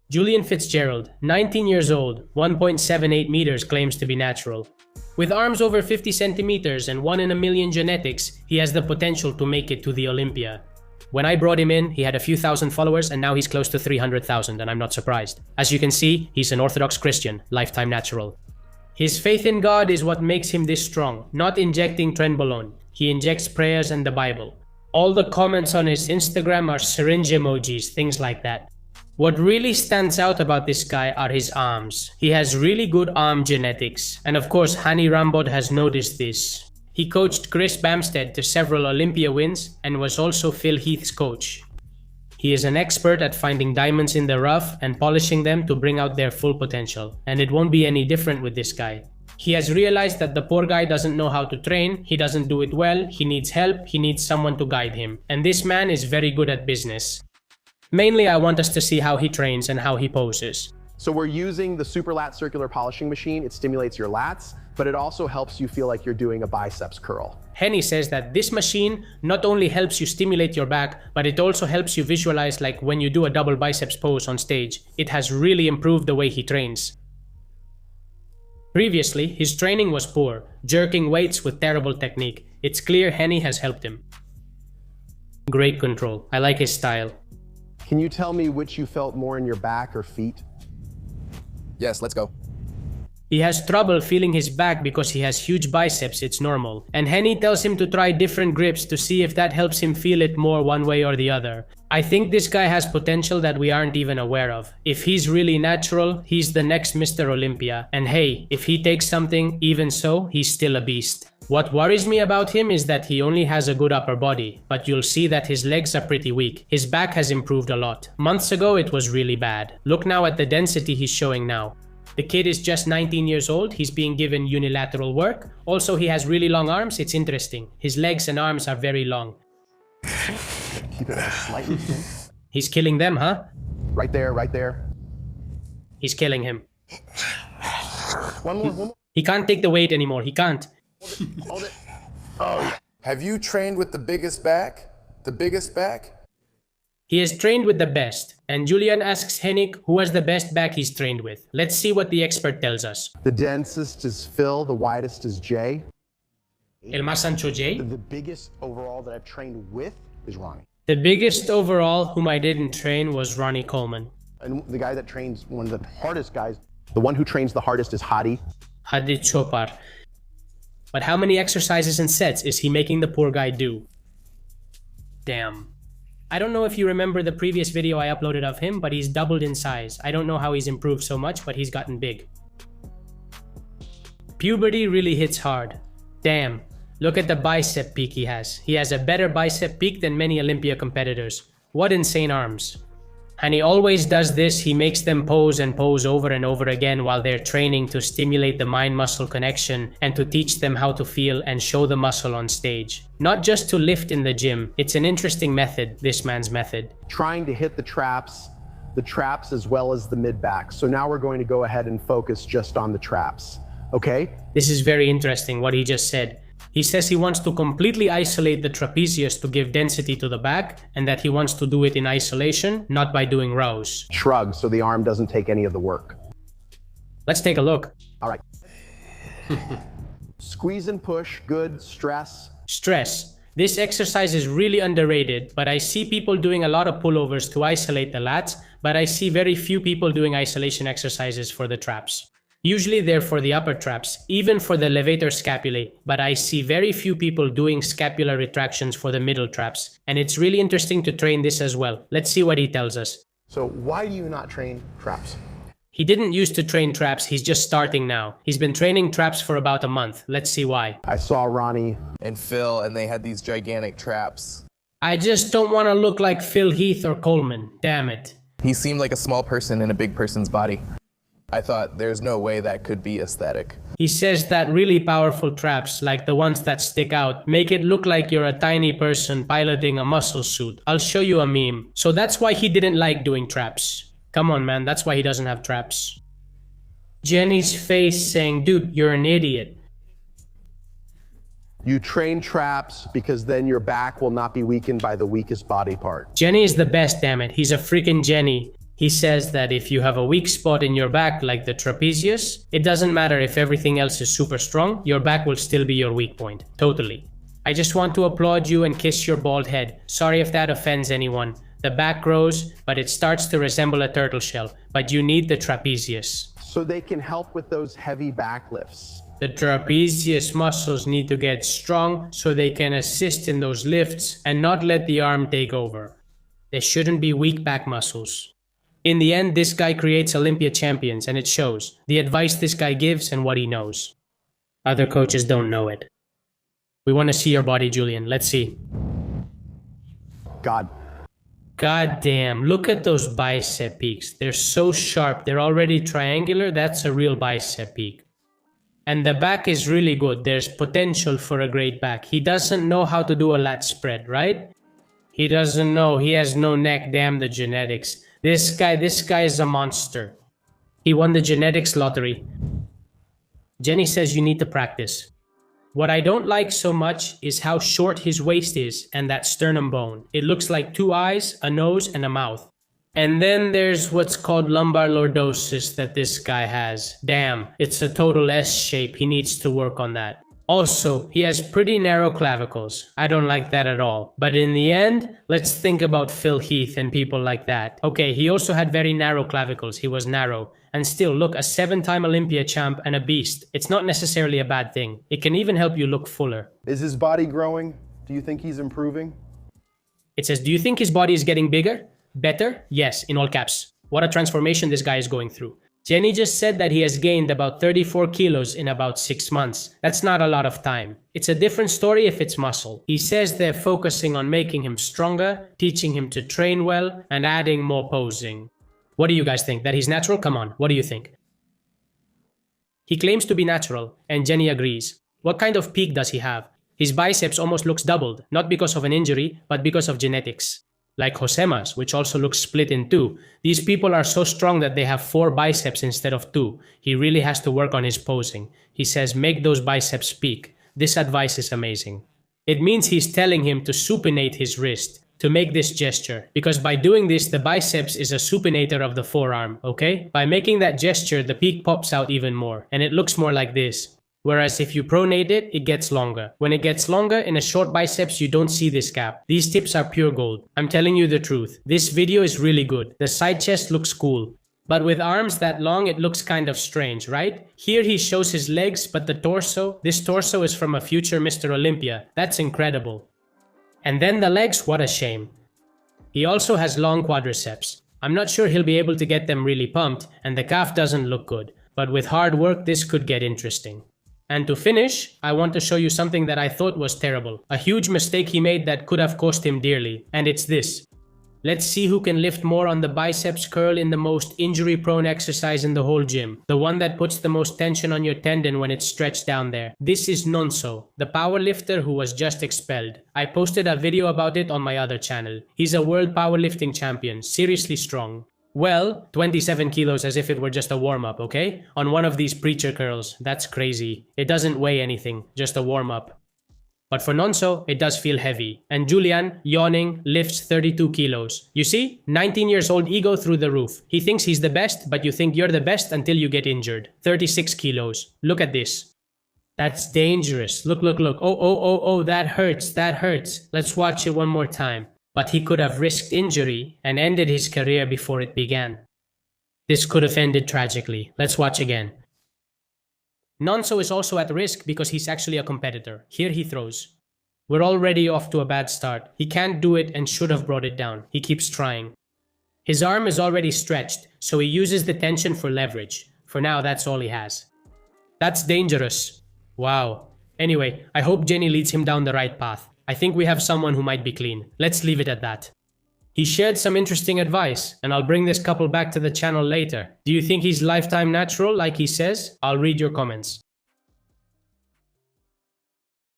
Julian Fitzgerald, 19 years old, 1.78 meters, claims to be natural. With arms over 50 centimeters and 1 in a million genetics, he has the potential to make it to the Olympia. When I brought him in, he had a few thousand followers and now he's close to 300,000 and I'm not surprised. As you can see, he's an Orthodox Christian, lifetime natural. His faith in God is what makes him this strong, not injecting trenbolone. He injects prayers and the Bible. All the comments on his Instagram are syringe emojis, things like that. What really stands out about this guy are his arms. He has really good arm genetics, and of course HANY Rambod has noticed this. He coached Chris Bamstead to several Olympia wins and was also Phil Heath's coach. He is an expert at finding diamonds in the rough and polishing them to bring out their full potential, and it won't be any different with this guy. He has realized that the poor guy doesn't know how to train, he doesn't do it well, he needs help, he needs someone to guide him, and this man is very good at business. Mainly I want us to see how he trains and how he poses. So we're using the super lat circular polishing machine. It stimulates your lats, but it also helps you feel like you're doing a biceps curl. HANY says that this machine not only helps you stimulate your back, but it also helps you visualize like when you do a double biceps pose on stage. It has really improved the way he trains. Previously, his training was poor, jerking weights with terrible technique. It's clear HANY has helped him. Great control. I like his style. Can you tell me which you felt more in your back or feet? Yes, let's go. He has trouble feeling his back because he has huge biceps, it's normal. And HANY tells him to try different grips to see if that helps him feel it more one way or the other. I think this guy has potential that we aren't even aware of. If he's really natural, he's the next Mr. Olympia. And hey, if he takes something, even so, he's still a beast. What worries me about him is that he only has a good upper body, but you'll see that his legs are pretty weak. His back has improved a lot. Months ago it was really bad. Look now at the density he's showing now. The kid is just 19 years old, he's being given unilateral work. Also he has really long arms, it's interesting. His legs and arms are very long. Keep it slightly thin. He's killing them, huh? Right there, right there. He's killing him. One more. He can't take the weight anymore, he can't. Hold it. Oh. Have you trained with the biggest back? The biggest back? He has trained with the best, and Julian asks HANY who has the best back he's trained with. Let's see what the expert tells us. The densest is Phil, the widest is Jay. El más ancho Jay? The biggest overall that I've trained with is Ronnie. The biggest overall whom I didn't train was Ronnie Coleman. And the guy that trains one of the hardest guys, the one who trains the hardest is Hadi. Hadi Chopar. But how many exercises and sets is he making the poor guy do? Damn. I don't know if you remember the previous video I uploaded of him, but he's doubled in size. I don't know how he's improved so much, but he's gotten big. Puberty really hits hard. Damn. Look at the bicep peak he has. He has a better bicep peak than many Olympia competitors. What insane arms. And he always does this, he makes them pose and pose over and over again while they're training to stimulate the mind-muscle connection and to teach them how to feel and show the muscle on stage. Not just to lift in the gym, it's an interesting method, this man's method. Trying to hit the traps as well as the mid-back. So now we're going to go ahead and focus just on the traps, okay? This is very interesting what he just said. He says he wants to completely isolate the trapezius to give density to the back, and that he wants to do it in isolation, not by doing rows. Shrug, so the arm doesn't take any of the work. Let's take a look. All right. Squeeze and push, good, stress. Stress. This exercise is really underrated, but I see people doing a lot of pullovers to isolate the lats, but I see very few people doing isolation exercises for the traps. Usually they're for the upper traps, even for the levator scapulae, but I see very few people doing scapular retractions for the middle traps. And it's really interesting to train this as well. Let's see what he tells us. So why do you not train traps? He didn't used to train traps, he's just starting now. He's been training traps for about a month. Let's see why. I saw Ronnie And Phil, and they had these gigantic traps. I just don't want to look like Phil Heath or Coleman. Damn it. He seemed like a small person in a big person's body. I thought there's no way that could be aesthetic. He says that really powerful traps, like the ones that stick out, make it look like you're a tiny person piloting a muscle suit. I'll show you a meme. So that's why he didn't like doing traps. Come on, man, that's why he doesn't have traps. Jenny's face saying, dude, you're an idiot. You train traps because then your back will not be weakened by the weakest body part. Jenny is the best, damn it. He's a freaking Jenny. He says that if you have a weak spot in your back like the trapezius, it doesn't matter if everything else is super strong, your back will still be your weak point. Totally. I just want to applaud you and kiss your bald head. Sorry if that offends anyone. The back grows, but it starts to resemble a turtle shell, but you need the trapezius. So they can help with those heavy back lifts. The trapezius muscles need to get strong so they can assist in those lifts and not let the arm take over. There shouldn't be weak back muscles. In the end, this guy creates Olympia champions, and it shows. The advice this guy gives and what he knows. Other coaches don't know it. We want to see your body, Julian. Let's see. God damn, look at those bicep peaks. They're so sharp. They're already triangular. That's a real bicep peak. And the back is really good. There's potential for a great back. He doesn't know how to do a lat spread, right? He doesn't know. He has no neck. Damn the genetics. This guy is a monster. He won the genetics lottery. Jenny says you need to practice. What I don't like so much is how short his waist is and that sternum bone. It looks like 2 eyes, a nose, and a mouth. And then there's what's called lumbar lordosis that this guy has. Damn, it's a total S shape. He needs to work on that. Also, he has pretty narrow clavicles. I don't like that at all. But in the end, let's think about Phil Heath and people like that. Okay, he also had very narrow clavicles. He was narrow. And still, look, a 7-time Olympia champ and a beast. It's not necessarily a bad thing. It can even help you look fuller. Is his body growing? Do you think he's improving? It says, do you think his body is getting bigger? Better? Yes, in all caps. What a transformation this guy is going through. Jenny just said that he has gained about 34 kilos in about 6 months. That's not a lot of time. It's a different story if it's muscle. He says they're focusing on making him stronger, teaching him to train well, and adding more posing. What do you guys think? That he's natural? Come on, what do you think? He claims to be natural, and Jenny agrees. What kind of peak does he have? His biceps almost looks doubled, not because of an injury, but because of genetics. Like Josema's, which also looks split in 2. These people are so strong that they have 4 biceps instead of 2. He really has to work on his posing. He says make those biceps peak. This advice is amazing. It means he's telling him to supinate his wrist, to make this gesture. Because by doing this, the biceps is a supinator of the forearm, okay? By making that gesture, the peak pops out even more, and it looks more like this. Whereas if you pronate it, it gets longer. When it gets longer, in a short biceps, you don't see this gap. These tips are pure gold. I'm telling you the truth. This video is really good. The side chest looks cool. But with arms that long, it looks kind of strange, right? Here he shows his legs, but the torso, this torso is from a future Mr. Olympia. That's incredible. And then the legs, what a shame. He also has long quadriceps. I'm not sure he'll be able to get them really pumped, and the calf doesn't look good. But with hard work, this could get interesting. And to finish, I want to show you something that I thought was terrible. A huge mistake he made that could have cost him dearly. And it's this. Let's see who can lift more on the biceps curl in the most injury-prone exercise in the whole gym. The one that puts the most tension on your tendon when it's stretched down there. This is Nonso, the powerlifter who was just expelled. I posted a video about it on my other channel. He's a world powerlifting champion, seriously strong. Well, 27 kilos as if it were just a warm-up, okay? On one of these preacher curls. That's crazy. It doesn't weigh anything, just a warm-up. But for Nonso, it does feel heavy. And Julian, yawning, lifts 32 kilos. You see? 19 years old ego through the roof. He thinks he's the best, but you think you're the best until you get injured. 36 kilos. Look at this. That's dangerous. Look, look, look. Oh, that hurts, that hurts. Let's watch it one more time. But he could have risked injury and ended his career before it began. This could have ended tragically. Let's watch again. Nonso is also at risk because he's actually a competitor. Here he throws. We're already off to a bad start. He can't do it and should have brought it down. He keeps trying. His arm is already stretched, so he uses the tension for leverage. For now, that's all he has. That's dangerous. Wow. Anyway, I hope Jenny leads him down the right path. I think we have someone who might be clean. Let's leave it at that. He shared some interesting advice, and I'll bring this couple back to the channel later. Do you think he's lifetime natural like he says? I'll read your comments.